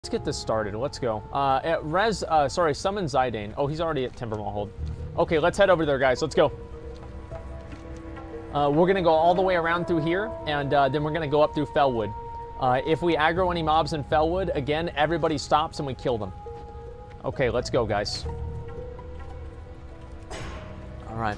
Let's get this started. Let's go. Summon Zidane. Oh, he's already at Timbermallhold. Okay, let's head over there, guys. Let's go. We're going to go all the way around through here, and then we're going to go up through Fellwood. If we aggro any mobs in Fellwood, again, everybody stops and we kill them. Okay, let's go, guys. All right.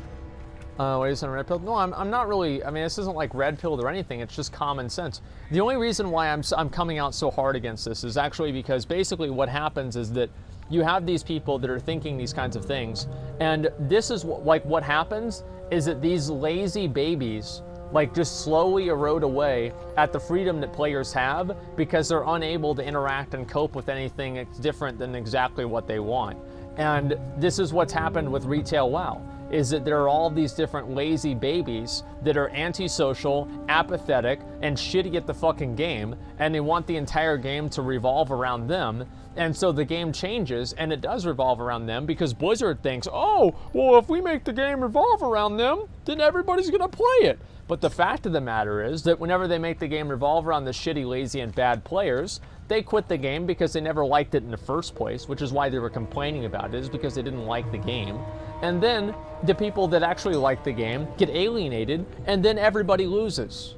Wait, is it red pill? No, I'm not really. I mean, this isn't like red pilled or anything. It's just common sense. The only reason why I'm coming out so hard against this is actually because basically what happens is that you have these people that are thinking these kinds of things, and this is what happens is that these lazy babies like just slowly erode away at the freedom that players have because they're unable to interact and cope with anything that's different than exactly what they want. And this is what's happened with retail WoW, is that there are all these different lazy babies that are antisocial, apathetic, and shitty at the fucking game, and they want the entire game to revolve around them. And so the game changes, and it does revolve around them because Blizzard thinks, oh, well, if we make the game revolve around them, then everybody's gonna play it. But the fact of the matter is that whenever they make the game revolve around the shitty, lazy, and bad players, they quit the game because they never liked it in the first place, which is why they were complaining about it, is because they didn't like the game. And then the people that actually like the game get alienated, and then everybody loses.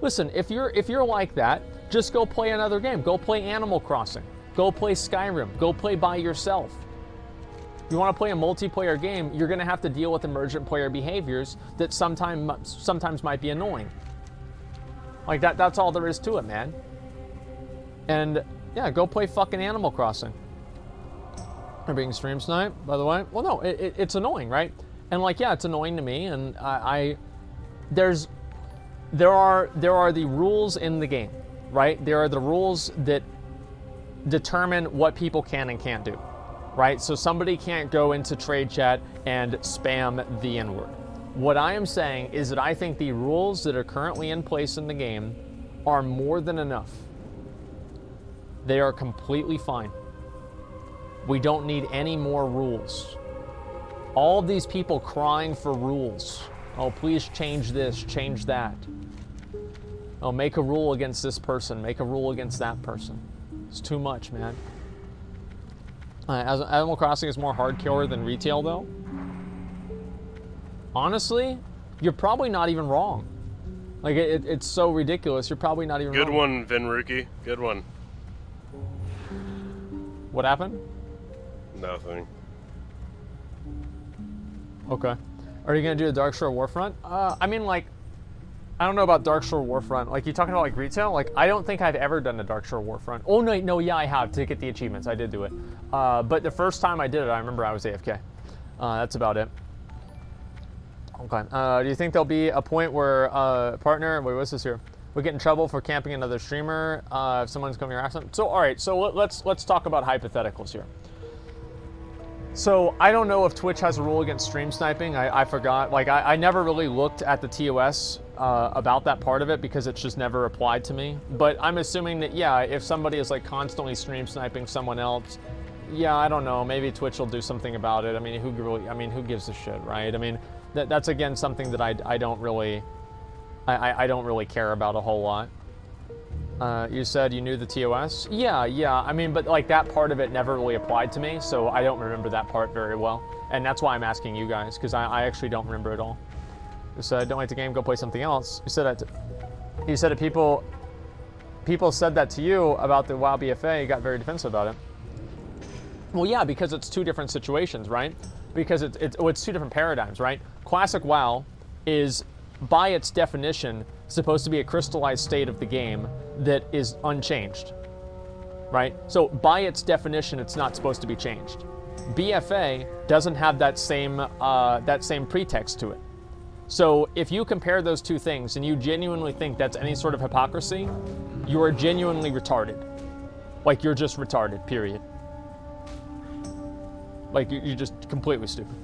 Listen, if you're like that, just go play another game. Go play Animal Crossing. Go play Skyrim. Go play by yourself. You want to play a multiplayer game, you're going to have to deal with emergent player behaviors that sometimes might be annoying. Like that's all there is to it, man. And yeah, go play fucking Animal Crossing. They're being stream sniped, by the way. Well, no, it's annoying, right? And like, yeah, it's annoying to me. And there are the rules in the game, right? There are the rules that determine what people can and can't do, right? So somebody can't go into trade chat and spam the N-word. What I am saying is that I think the rules that are currently in place in the game are more than enough. They are completely fine. We don't need any more rules. All of these people crying for rules. Oh, please change this, change that. Oh, make a rule against this person, make a rule against that person. It's too much, man. Animal Crossing is more hard killer than retail, though. Honestly, you're probably not even wrong. Like, it's so ridiculous, you're probably not even wrong. Good one, Vinruki. Good one. What happened? Nothing. Okay. Are you gonna do the Darkshore Warfront? I mean, like, I don't know about Darkshore Warfront. Like, you talking about like retail? Like, I don't think I've ever done a Darkshore Warfront. Oh no, yeah, I have to get the achievements. I did do it. But the first time I did it, I remember I was AFK. That's about it. Okay. Do you think there'll be a point where partner? Wait, what's this here? We get in trouble for camping another streamer if someone's coming harass them. So, all right. So let's talk about hypotheticals here. So I don't know if Twitch has a rule against stream sniping. I forgot. Like I never really looked at the TOS about that part of it because it's just never applied to me. But I'm assuming that yeah, if somebody is like constantly stream sniping someone else, yeah, I don't know. Maybe Twitch will do something about it. I mean, who gives a shit, right? I mean, that's again something that I don't really care about a whole lot. You said you knew the TOS? Yeah. I mean, but like that part of it never really applied to me, so I don't remember that part very well. And that's why I'm asking you guys, because I actually don't remember it all. You said, don't like the game, go play something else. You said that people said that to you about the WoW BFA, you got very defensive about it. Well, yeah, because it's two different situations, right? Because it's two different paradigms, right? Classic WoW is, by its definition, supposed to be a crystallized state of the game that is unchanged, right? So by its definition, it's not supposed to be changed. BFA doesn't have that same pretext to it. So if you compare those two things and you genuinely think that's any sort of hypocrisy, you are genuinely retarded. Like you're just retarded, period. Like you're just completely stupid.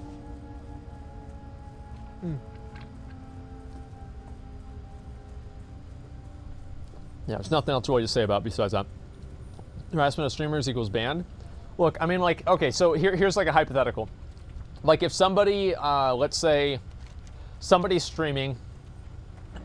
Yeah, there's nothing else really to say about besides that. Harassment of streamers equals banned. Look, I mean, like, okay, so here's like a hypothetical. Like if somebody, let's say, somebody's streaming,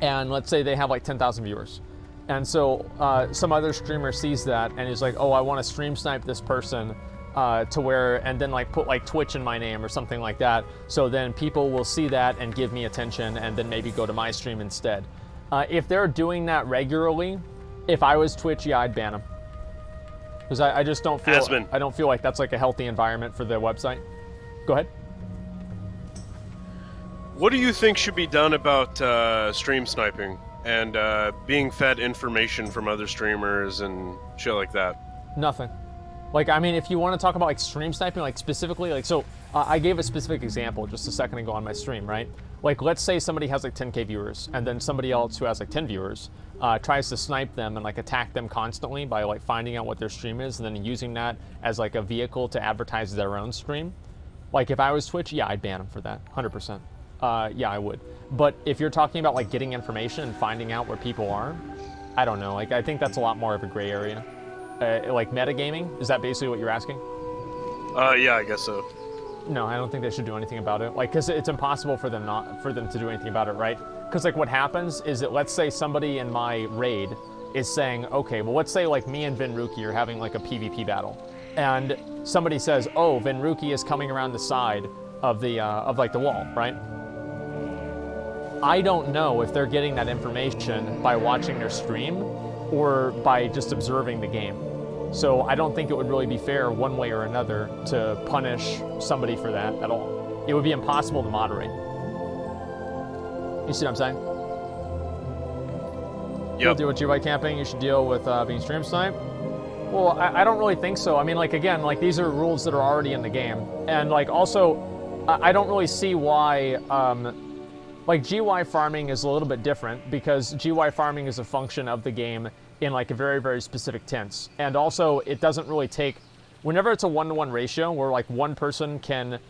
and let's say they have like 10,000 viewers, And so some other streamer sees that and is like, oh, I want to stream snipe this person to where, and then like put like Twitch in my name or something like that. So then people will see that and give me attention and then maybe go to my stream instead. If they're doing that regularly, if I was Twitch, yeah, I'd ban them. Because I just don't feel, I don't feel like that's like a healthy environment for the website. Go ahead. What do you think should be done about stream sniping and being fed information from other streamers and shit like that? Nothing. Like, I mean, if you want to talk about like stream sniping, like specifically, like, so I gave a specific example just a second ago on my stream, right? Like, let's say somebody has like 10K viewers and then somebody else who has like 10 viewers tries to snipe them and like attack them constantly by like finding out what their stream is and then using that as like a vehicle to advertise their own stream. Like, if I was Twitch, yeah, I'd ban them for that, 100%. Yeah, I would. But if you're talking about like getting information and finding out where people are, I don't know. Like, I think that's a lot more of a gray area. Like metagaming, is that basically what you're asking? Yeah, I guess so. No, I don't think they should do anything about it. Like, cause it's impossible for them to do anything about it, right? Cause like what happens is that let's say somebody in my raid is saying, okay, well let's say like me and Vinruki are having like a PvP battle, and somebody says, oh, Vinruki is coming around the side of the like the wall, right? I don't know if they're getting that information by watching their stream or by just observing the game. So I don't think it would really be fair one way or another to punish somebody for that at all. It would be impossible to moderate. You see what I'm saying? Yep. You'll deal with GY camping, you should deal with being stream sniped. Well, I don't really think so. I mean, like, again, like these are rules that are already in the game. And like also, I don't really see why, like GY farming is a little bit different because GY farming is a function of the game in like a very, very specific tense. And also it doesn't really take, whenever it's a 1-to-1 ratio where like one person can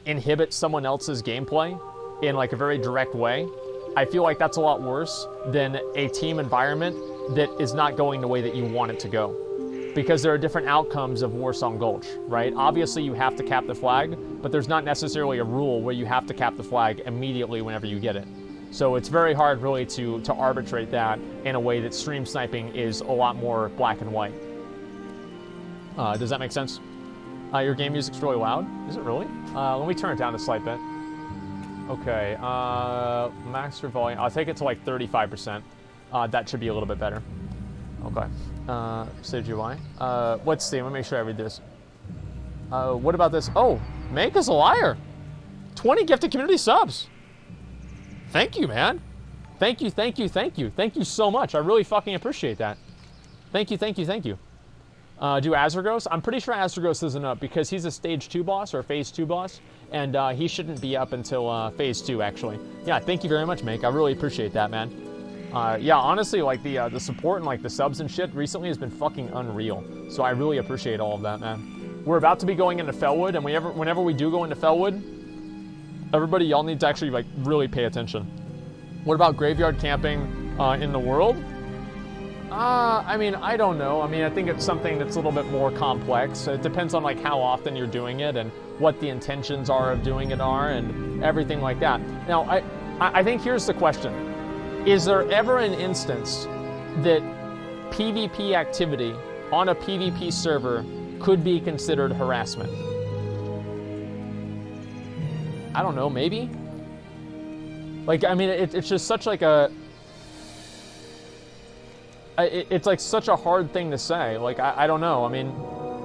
inhibit someone else's gameplay in like a very direct way, I feel like that's a lot worse than a team environment that is not going the way that you want it to go. Because there are different outcomes of Warsong Gulch, right? Obviously you have to cap the flag, but there's not necessarily a rule where you have to cap the flag immediately whenever you get it. So it's very hard really to arbitrate that in a way that stream sniping is a lot more black and white. Does that make sense? Your game music's really loud. Is it really? Let me turn it down a slight bit. Okay, max your volume. I'll take it to like 35%. That should be a little bit better. Okay. Save UI. Let's see. Let me make sure I read this. What about this? Oh, Make is a liar. 20 gifted community subs. Thank you, man. Thank you, thank you, thank you. Thank you so much. I really fucking appreciate that. Thank you, thank you, thank you. Do Azragos? I'm pretty sure Azragos isn't up because he's a stage 2 boss or a phase 2 boss, and he shouldn't be up until phase 2, actually. Yeah, thank you very much, Make. I really appreciate that, man. Yeah, honestly, like the support and like the subs and shit recently has been fucking unreal. So I really appreciate all of that, man. We're about to be going into Fellwood, and whenever we do go into Fellwood, everybody, y'all need to actually like really pay attention. What about graveyard camping in the world? I mean, I don't know. I mean, I think it's something that's a little bit more complex. It depends on like how often you're doing it and what the intentions are of doing it are and everything like that. Now, I think here's the question. Is there ever an instance that PvP activity on a PvP server could be considered harassment? I don't know, maybe? Like, I mean, it's just such like a... It's like such a hard thing to say. Like, I don't know. I mean,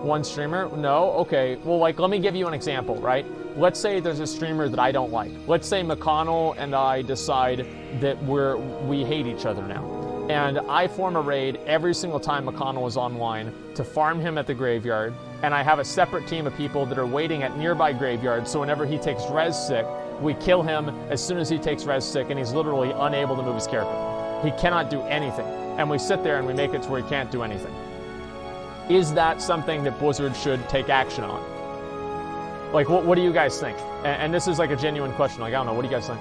one streamer? No? Okay. Well, like, let me give you an example, right? Let's say there's a streamer that I don't like. Let's say McConnell and I decide that we hate each other now. And I form a raid every single time McConnell is online to farm him at the graveyard. And I have a separate team of people that are waiting at nearby graveyards. So whenever he takes res sick, we kill him as soon as he takes res sick, and he's literally unable to move his character. He cannot do anything. And we sit there and we make it to where he can't do anything. Is that something that Blizzard should take action on? Like, what do you guys think? And this is like a genuine question. Like, I don't know. What do you guys think?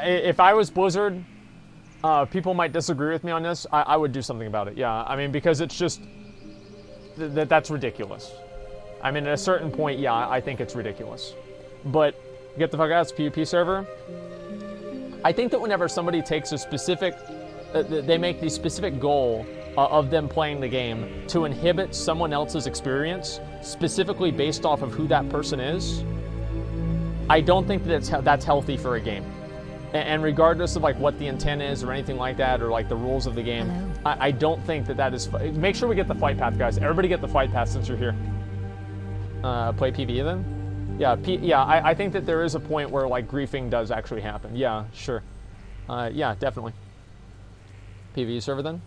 If I was Blizzard, people might disagree with me on this. I would do something about it. Yeah, I mean, because it's just... that's ridiculous. I mean, at a certain point, yeah, I think it's ridiculous. But Get the fuck out, it's a PvP server. I think that whenever somebody takes a specific, they make the specific goal of them playing the game to inhibit someone else's experience, specifically based off of who that person is, I don't think that that's healthy for a game. And regardless of like what the intent is or anything like that, or like the rules of the game, I don't think that is. Make sure we get the fight path, guys. Everybody get the fight path since you're here. Play PvE then? Yeah, I think that there is a point where like griefing does actually happen. Yeah, sure. Yeah, definitely. PvE server then?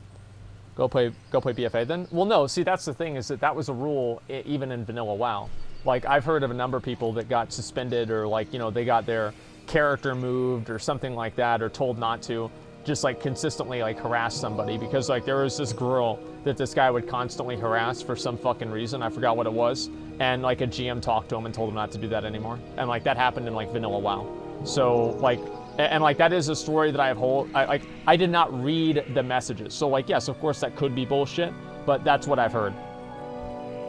Go play BFA then? Well, no, see, that's the thing, is that was a rule even in vanilla WoW. Like, I've heard of a number of people that got suspended, or like, you know, they got their character moved or something like that, or told not to, just like consistently like harass somebody, because like there was this girl that this guy would constantly harass for some fucking reason. I forgot what it was. And like a GM talked to him and told him not to do that anymore. And like that happened in like vanilla WoW. So like, and like that is a story that I did not read the messages. So like, yes, of course that could be bullshit, but that's what I've heard.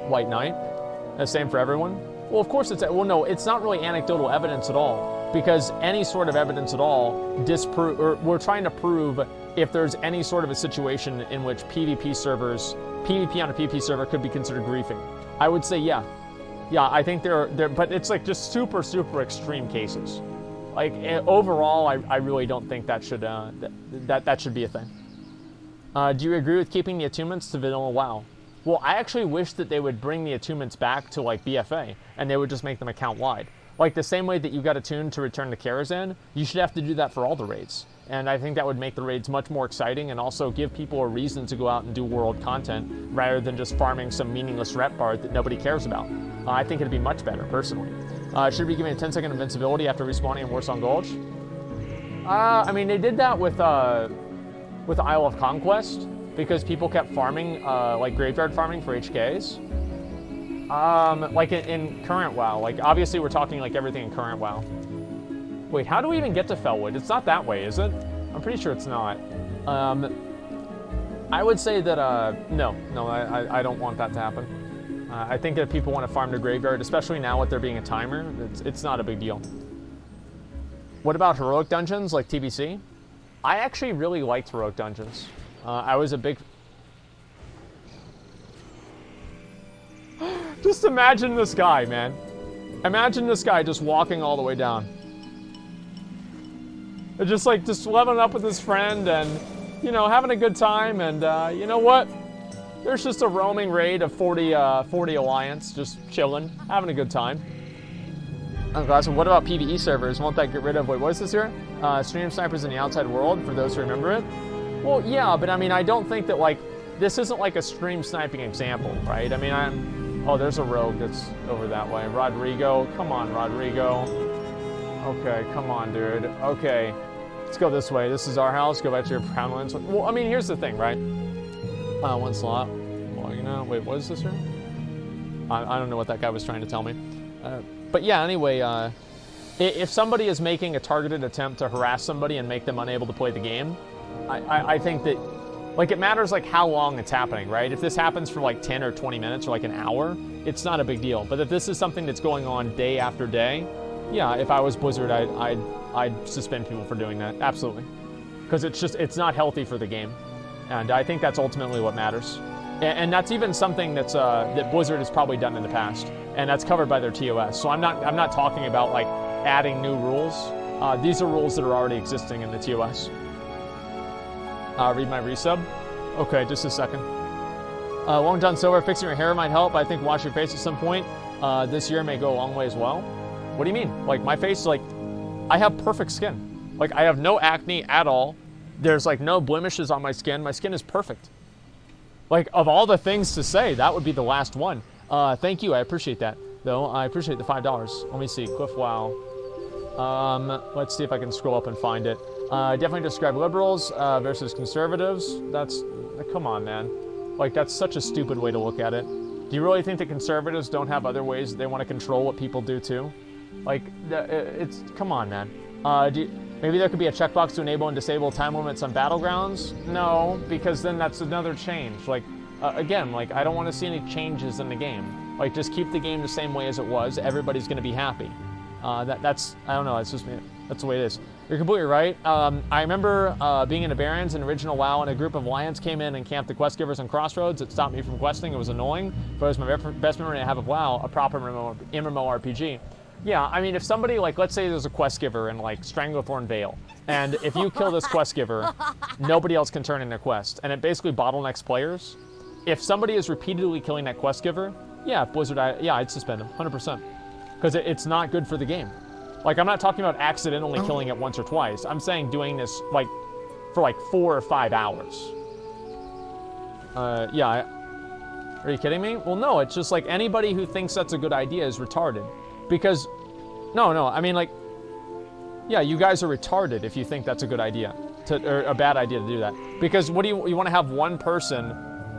White Knight, the same for everyone. Well, of course it's, well, no, it's not really anecdotal evidence at all, because any sort of evidence at all we're trying to prove if there's any sort of a situation in which PvP on a PvP server could be considered griefing. I would say yeah. Yeah, I think there, but it's like just super, super extreme cases. Like overall, I really don't think that should that should be a thing. Do you agree with keeping the attunements to vanilla WoW? Well, I actually wish that they would bring the attunements back to like BFA, and they would just make them account wide. Like the same way that you got attuned to return to Karazhan, you should have to do that for all the raids. And I think that would make the raids much more exciting, and also give people a reason to go out and do world content rather than just farming some meaningless rep bar that nobody cares about. I think it'd be much better, personally. Should we give me a 10-second invincibility after respawning in Warcraft? I mean, they did that with Isle of Conquest, because people kept farming, like graveyard farming for HKs. Like in current WoW, like obviously we're talking like everything in current WoW. Wait, how do we even get to Felwood? It's not that way, is it? I'm pretty sure it's not. I would say that, no, I don't want that to happen. I think that if people want to farm the graveyard, especially now with there being a timer, it's not a big deal. What about heroic dungeons like TBC? I actually really liked heroic dungeons. I was a big... Just imagine this guy, man. Imagine this guy just walking all the way down. Just leveling up with his friend and, you know, having a good time. And you know what? There's just a roaming raid of 40 Alliance, just chilling, having a good time. So what about PvE servers? Won't that get rid of, wait, what is this here? Stream snipers in the outside world, for those who remember it? Well, yeah, but I mean, I don't think that, like, this isn't like a stream sniping example, right? I mean, oh, there's a rogue that's over that way. Rodrigo, come on, Rodrigo. Okay, come on, dude. Okay, let's go this way. This is our house. Go back to your Poundlands. Well, I mean, here's the thing, right? One slot. Well, you know, wait, what is this here? I don't know what that guy was trying to tell me. But yeah, anyway, if somebody is making a targeted attempt to harass somebody and make them unable to play the game, I think that, like, it matters, like, how long it's happening, right? If this happens for, like, 10 or 20 minutes or, like, an hour, it's not a big deal. But if this is something that's going on day after day, yeah, if I was Blizzard, I'd suspend people for doing that. Absolutely. Because it's not healthy for the game. And I think that's ultimately what matters. And that's even something that's that Blizzard has probably done in the past. And that's covered by their TOS. So I'm not talking about, like, adding new rules. These are rules that are already existing in the TOS. Read my resub. Okay, just a second. Long John Silver, fixing your hair might help. I think wash your face at some point this year may go a long way as well. What do you mean? Like, my face, like, I have perfect skin. Like, I have no acne at all. There's, like, no blemishes on my skin. My skin is perfect. Like, of all the things to say, that would be the last one. Thank you, I appreciate that, though. I appreciate the $5. Let me see, Cliff Wow. Let's see if I can scroll up and find it. Definitely describe liberals versus conservatives. That's, come on, man. Like, that's such a stupid way to look at it. Do you really think that conservatives don't have other ways that they want to control what people do too? Like, it's, come on, man. Maybe there could be a checkbox to enable and disable time limits on battlegrounds? No, because then that's another change. Like, again, like, I don't want to see any changes in the game. Like, just keep the game the same way as it was. Everybody's going to be happy. That's I don't know. It's just me. That's the way it is. You're completely right. I remember being in the Barrens in original WoW, and a group of lions came in and camped the quest givers on crossroads. It stopped me from questing. It was annoying, but it was my best memory I have of WoW, a proper MMORPG. Yeah, I mean, if somebody, like, let's say there's a quest giver in, like, Stranglethorn Vale, and if you kill this quest giver, nobody else can turn in their quest, and it basically bottlenecks players. If somebody is repeatedly killing that quest giver, yeah, Blizzard, I'd suspend them, 100%. Because it's not good for the game. Like, I'm not talking about accidentally killing it once or twice. I'm saying doing this, like, for, like, 4 or 5 hours. Yeah, are you kidding me? Well, no, it's just, like, anybody who thinks that's a good idea is retarded. Because, no, I mean, like, yeah, you guys are retarded if you think that's a good idea, or a bad idea to do that. Because what do you want to have one person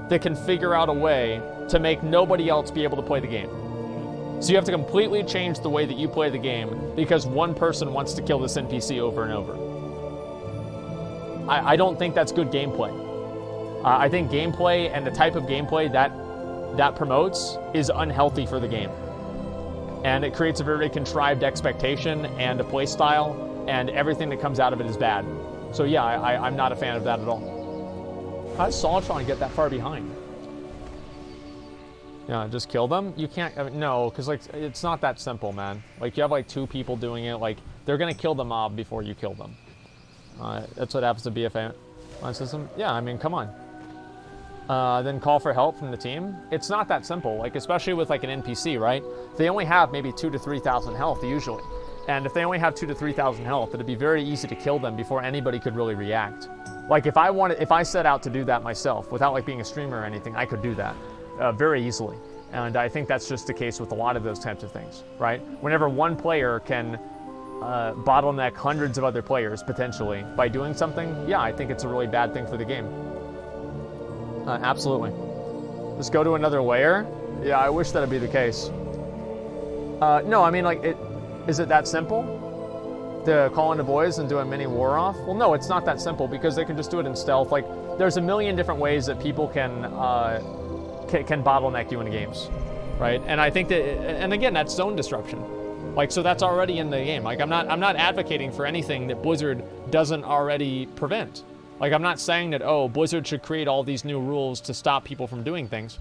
that can figure out a way to make nobody else be able to play the game? So you have to completely change the way that you play the game because one person wants to kill this NPC over and over. I don't think that's good gameplay. I think gameplay and the type of gameplay that promotes is unhealthy for the game. And it creates a very contrived expectation and a play style, and everything that comes out of it is bad. So yeah, I'm not a fan of that at all. How does Solitron get that far behind? Yeah, just kill them? You can't, I mean, no, because like, it's not that simple, man. Like, you have like 2 people doing it, like, they're gonna kill the mob before you kill them. That's what happens to BFA system. Yeah, I mean, come on. Then call for help from the team. It's not that simple, like, especially with like an NPC, right? They only have maybe 2,000 to 3,000 health usually. And if they only have 2,000 to 3,000 health, it'd be very easy to kill them before anybody could really react. Like, if I set out to do that myself, without like being a streamer or anything, I could do that. Very easily. And I think that's just the case with a lot of those types of things, right? Whenever one player can bottleneck hundreds of other players, potentially, by doing something, yeah, I think it's a really bad thing for the game. Absolutely. Just go to another layer? Yeah, I wish that'd be the case. No, I mean, like, is it that simple? To call in the boys and do a mini war off? Well, no, it's not that simple, because they can just do it in stealth. Like, there's a million different ways that people can bottleneck you in games, right? And I think that, and again, that's zone disruption. Like, so that's already in the game. Like, I'm not advocating for anything that Blizzard doesn't already prevent. Like, I'm not saying that, oh, Blizzard should create all these new rules to stop people from doing things.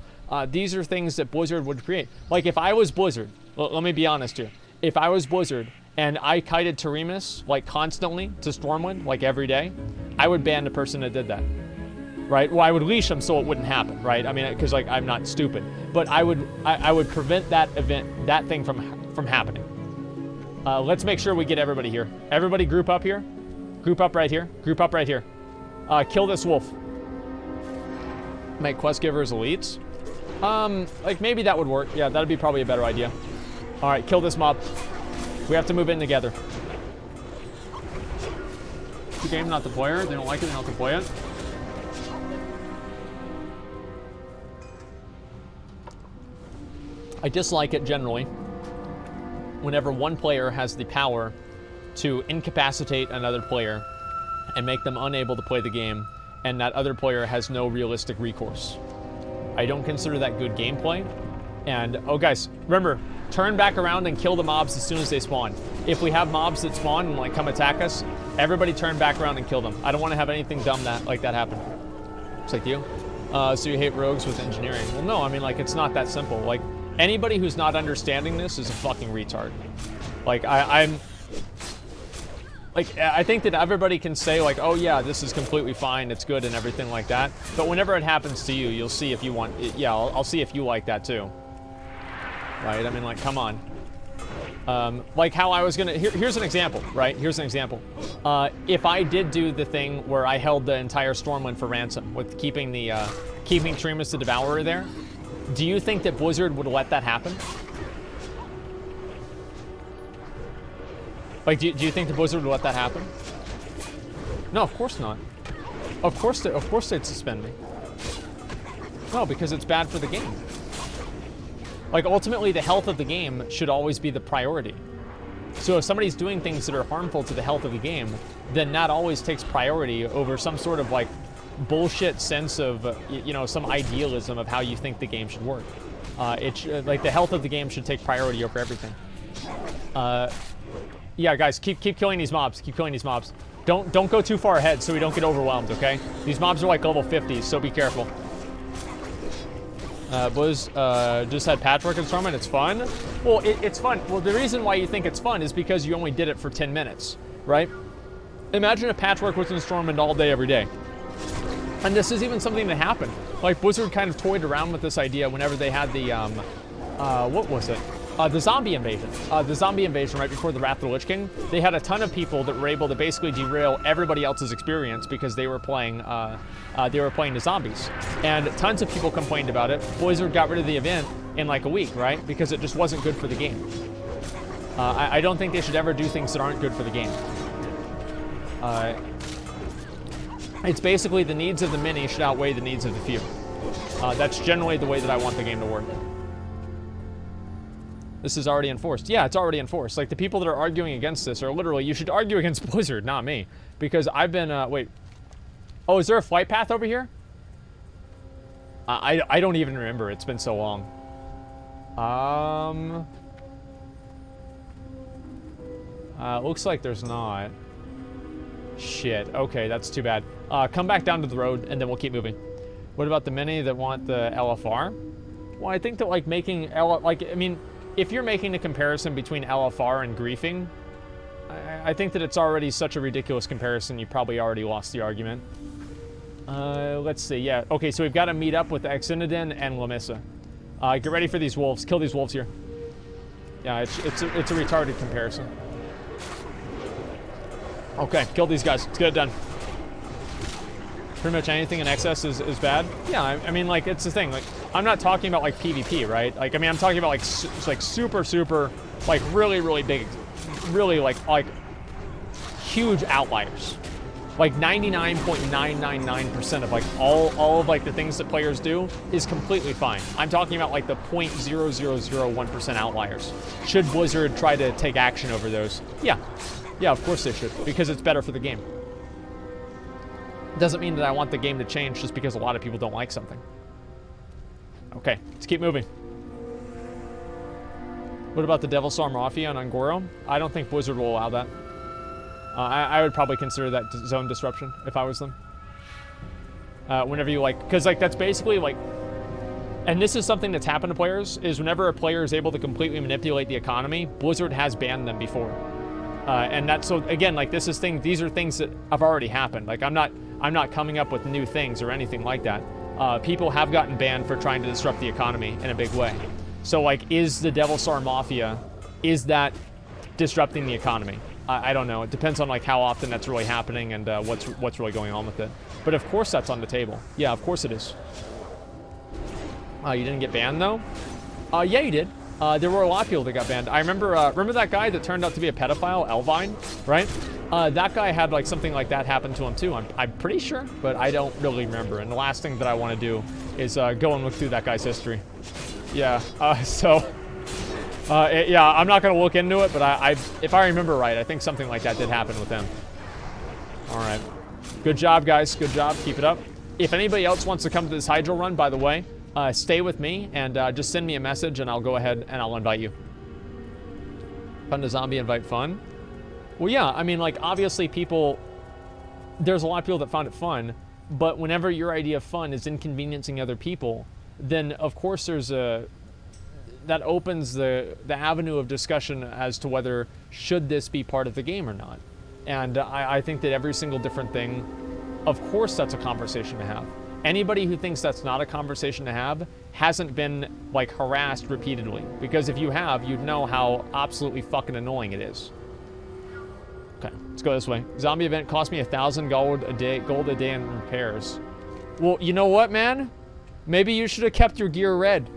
These are things that Blizzard would create. Like, if I was Blizzard, let me be honest here. If I was Blizzard and I kited Teremis, like, constantly to Stormwind, like, every day, I would ban the person that did that. Right? Well, I would leash them so it wouldn't happen, right? I mean, because, like, I'm not stupid. But I would prevent that thing from happening. Let's make sure we get everybody here. Everybody group up here. Group up right here. Group up right here. Kill this wolf. Make quest givers elites. Like, maybe that would work. Yeah, that'd be probably a better idea. All right, kill this mob. We have to move in together. The game, not the player. They don't like it, they don't have to play it. I dislike it generally whenever one player has the power to incapacitate another player and make them unable to play the game, and that other player has no realistic recourse. I don't consider that good gameplay. And, oh guys, remember, turn back around and kill the mobs as soon as they spawn. If we have mobs that spawn and like come attack us, everybody turn back around and kill them. I don't want to have anything dumb like that happen. It's like you. So you hate rogues with engineering. Well, no, I mean, like, it's not that simple. Like, anybody who's not understanding this is a fucking retard. Like, I think that everybody can say, like, oh yeah, this is completely fine, it's good and everything like that. But whenever it happens to you, you'll see if you want, yeah, I'll see if you like that too. Right, I mean, like, come on. Like how I was gonna, here's an example, right? Here's an example. If I did do the thing where I held the entire Stormwind for ransom with keeping Tremus the Devourer there, do you think that Blizzard would let that happen? Like, do you think the Blizzard would let that happen? No, of course not. Of course they'd suspend me. No, because it's bad for the game. Like, ultimately, the health of the game should always be the priority. So if somebody's doing things that are harmful to the health of the game, then that always takes priority over some sort of, like, bullshit sense of, you know, some idealism of how you think the game should work. Like, the health of the game should take priority over everything. Yeah, guys, keep killing these mobs. Keep killing these mobs. Don't go too far ahead so we don't get overwhelmed, okay? These mobs are like level 50s, so be careful. Blizz just had Patchwork and Storm and it's fun. Well, it's fun. Well, the reason why you think it's fun is because you only did it for 10 minutes, right? Imagine if Patchwork was in Stormwind all day, every day. And this is even something that happened. Like, Blizzard kind of toyed around with this idea whenever they had the, what was it? The zombie invasion. The zombie invasion right before the Wrath of the Lich King. They had a ton of people that were able to basically derail everybody else's experience because they were playing the zombies. And tons of people complained about it. Blizzard got rid of the event in like a week, right? Because it just wasn't good for the game. I don't think they should ever do things that aren't good for the game. It's basically the needs of the many should outweigh the needs of the few. That's generally the way that I want the game to work. This is already enforced. Yeah, it's already enforced. Like, the people that are arguing against this are literally, you should argue against Blizzard, not me. Because I've been, wait. Oh, is there a flight path over here? I don't even remember. It's been so long. Looks like there's not. Shit. Okay, that's too bad. Come back down to the road, and then we'll keep moving. What about the many that want the LFR? Well, I think that, like, making if you're making a comparison between LFR and griefing, I think that it's already such a ridiculous comparison, you probably already lost the argument. Let's see, yeah. Okay, so we've got to meet up with Exinodin and Lamissa. Get ready for these wolves. Kill these wolves here. Yeah, it's a retarded comparison. Okay, kill these guys. Let's get it done. Pretty much anything in excess is bad. Yeah, I mean, like, it's the thing. Like, I'm not talking about, like, PvP, right? Like, I mean, I'm talking about, like, super, like, really big, really, like, huge outliers. Like, 99.999% of, like, all of, like, the things that players do is completely fine. I'm talking about, like, the 0.0001% outliers. Should Blizzard try to take action over those? Yeah. Yeah, of course they should, because it's better for the game. Doesn't mean that I want the game to change just because a lot of people don't like something. Okay, let's keep moving. What about the Devilsaur Mafia on Angoro? I don't think Blizzard will allow that. I would probably consider that zone disruption if I was them. Whenever you, like, because, like, that's basically, like, and this is something that's happened to players, is whenever a player is able to completely manipulate the economy, Blizzard has banned them before. And that's, so again, like, these are things that have already happened. Like, I'm not coming up with new things or anything like that. People have gotten banned for trying to disrupt the economy in a big way. So, like, is the Devilsaur Mafia, is that disrupting the economy? I don't know. It depends on, like, how often that's really happening and what's really going on with it. But of course that's on the table. Yeah, of course it is. You didn't get banned, though? Yeah, you did. There were a lot of people that got banned. I remember that guy that turned out to be a pedophile, Elvine, right? That guy had, like, something like that happen to him too. I'm pretty sure, but I don't really remember. And the last thing that I want to do is go and look through that guy's history. Yeah. Yeah, I'm not gonna look into it, but if I remember right, I think something like that did happen with him. All right. Good job, guys. Good job. Keep it up. If anybody else wants to come to this Hydro run, by the way, stay with me and just send me a message and I'll go ahead and I'll invite you. Fun to zombie invite fun? Well, yeah, I mean, like, obviously there's a lot of people that found it fun, but whenever your idea of fun is inconveniencing other people, then of course that opens the avenue of discussion as to whether should this be part of the game or not. And I think that every single different thing, of course that's a conversation to have. Anybody who thinks that's not a conversation to have hasn't been, like, harassed repeatedly. Because if you have, you'd know how absolutely fucking annoying it is. Okay, let's go this way. Zombie event cost me 1,000 gold a day in repairs. Well, you know what, man? Maybe you should have kept your gear red.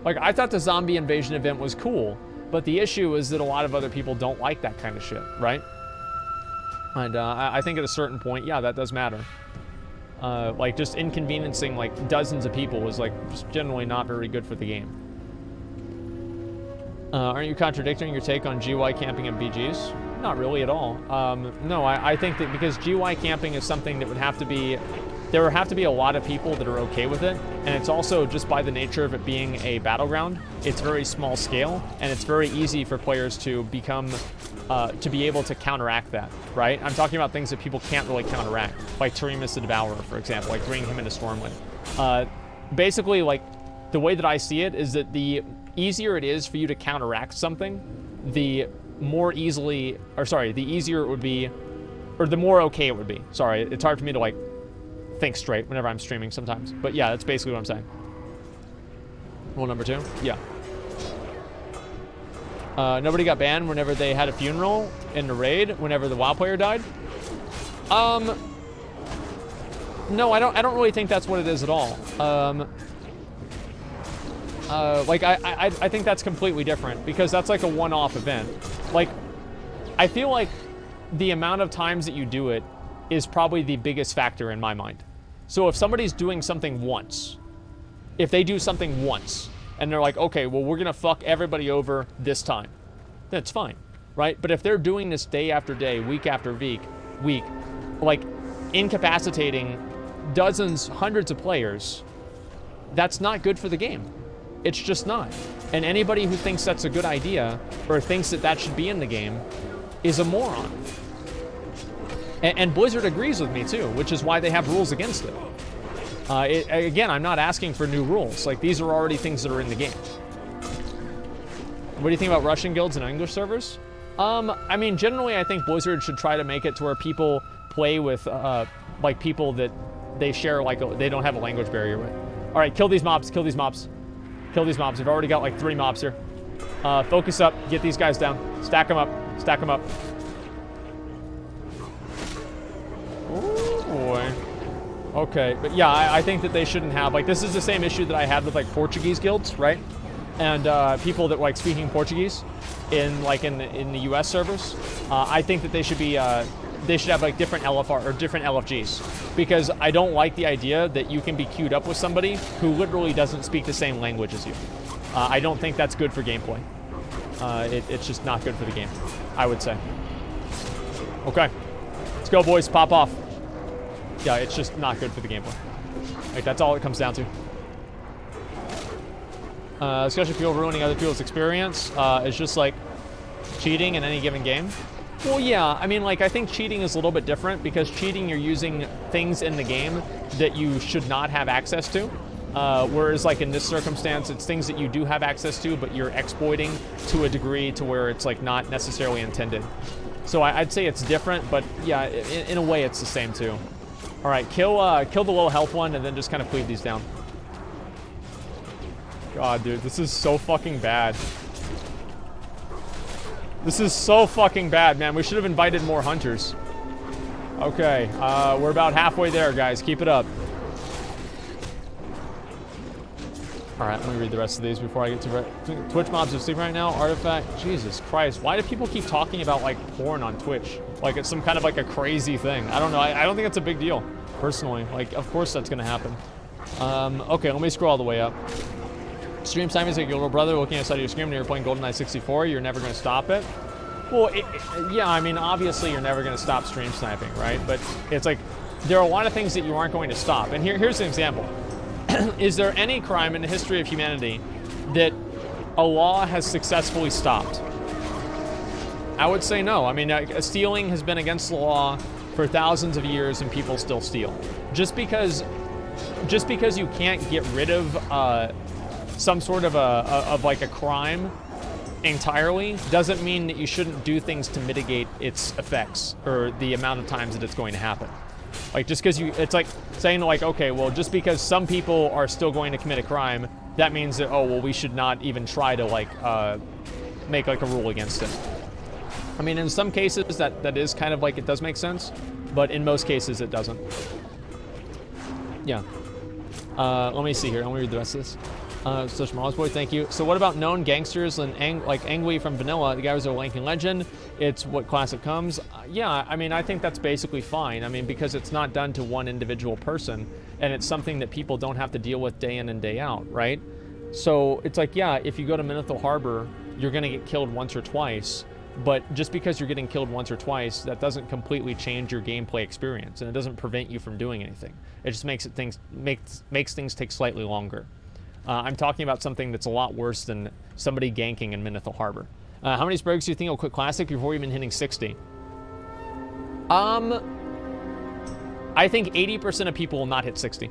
Like, I thought the zombie invasion event was cool, but the issue is that a lot of other people don't like that kind of shit, right? And I think at a certain point, yeah, that does matter. Like, just inconveniencing, like, dozens of people was, like, just generally not very good for the game. Aren't you contradicting your take on GY camping and BGs? Not really at all. No, I think that because GY camping is something that would have to be there have to be a lot of people that are okay with it, and it's also just by the nature of it being a battleground, it's very small scale, and it's very easy for players to become, to be able to counteract that, right? I'm talking about things that people can't really counteract, like Teremus the Devourer, for example, like bringing him into Stormwind. Basically, like, the way that I see it is that the easier it is for you to counteract something, the more easily, or sorry, the easier it would be, or the more okay it would be. Sorry, it's hard for me to, like, think straight whenever I'm streaming sometimes. But yeah, that's basically what I'm saying. Rule number 2? Yeah. Nobody got banned whenever they had a funeral in the raid, whenever the WoW player died. No, I don't really think that's what it is at all. Like, I think that's completely different, because that's like a one-off event. Like, I feel like the amount of times that you do it is probably the biggest factor in my mind. So if somebody's doing something once, if they do something once, and they're like, okay, well, we're gonna fuck everybody over this time, that's fine, right? But if they're doing this day after day, week after week, like, incapacitating dozens, hundreds of players, that's not good for the game. It's just not. And anybody who thinks that's a good idea, or thinks that that should be in the game, is a moron. And Blizzard agrees with me too, which is why they have rules against it. Again, I'm not asking for new rules. Like, these are already things that are in the game. What do you think about Russian guilds and English servers? I mean, generally, I think Blizzard should try to make it to where people play with, like, people that they share, like, they don't have a language barrier with. All right, kill these mobs, kill these mobs. Kill these mobs. We've already got, like, 3 mobs here. Focus up, get these guys down. Stack them up, stack them up. Oh, boy. Okay, but yeah, I think that they shouldn't have, like, this is the same issue that I had with, like, Portuguese guilds, right? And people that, like, speaking Portuguese in, like, in the US servers. I think that they should be, they should have, like, different LFR or different LFGs, because I don't like the idea that you can be queued up with somebody who literally doesn't speak the same language as you. I don't think that's good for gameplay. It's just not good for the game, I would say. Okay, let's go, boys. Pop off. Yeah, it's just not good for the gameplay. Like, that's all it comes down to. Especially people ruining other people's experience. It's just like cheating in any given game. Well, yeah, I mean, like, I think cheating is a little bit different, because cheating, you're using things in the game that you should not have access to. Whereas, like, in this circumstance, it's things that you do have access to, but you're exploiting to a degree to where it's, like, not necessarily intended. So I'd say it's different, but yeah, in a way, it's the same too. All right, kill the low health one, and then just kind of cleave these down. God, dude, this is so fucking bad. This is so fucking bad, man. We should have invited more hunters. Okay, we're about halfway there, guys. Keep it up. All right, let me read the rest of these before I get to Twitch mobs are sleeping right now. Artifact, Jesus Christ. Why do people keep talking about, like, porn on Twitch? Like, it's some kind of, like, a crazy thing. I don't know. I don't think it's a big deal, personally. Like, of course that's going to happen. Okay, let me scroll all the way up. Stream time is like your little brother looking outside of your screen when you're playing GoldenEye 64. You're never going to stop it. Well, yeah, I mean, obviously you're never going to stop stream sniping, right? But it's like, there are a lot of things that you aren't going to stop. And here's an example. Is there any crime in the history of humanity that a law has successfully stopped? I would say no. I mean, stealing has been against the law for thousands of years, and people still steal. Just because you can't get rid of some sort of like a crime entirely doesn't mean that you shouldn't do things to mitigate its effects or the amount of times that it's going to happen. Like, just because it's like saying, like, okay, well, just because some people are still going to commit a crime, that means that, oh, well, we should not even try to, like, make, like, a rule against it. I mean, in some cases, that is kind of, like, it does make sense, but in most cases, it doesn't. Yeah. Let me see here. Let me read the rest of this. Such Marl's boy, thank you. So what about known gangsters and like Angui from Vanilla? The guy was a Lanking legend. It's what class it comes. Yeah, I mean, I think that's basically fine. I mean, because it's not done to one individual person, and it's something that people don't have to deal with day in and day out, right? So it's like, yeah, if you go to Menethil Harbor, you're going to get killed once or twice, But just because you're getting killed once or twice, that doesn't completely change your gameplay experience, and it doesn't prevent you from doing anything. It just makes things take slightly longer. I'm talking about something that's a lot worse than somebody ganking in Menethil Harbor. How many Spragues do you think will quit Classic before even hitting 60? I think 80% of people will not hit 60.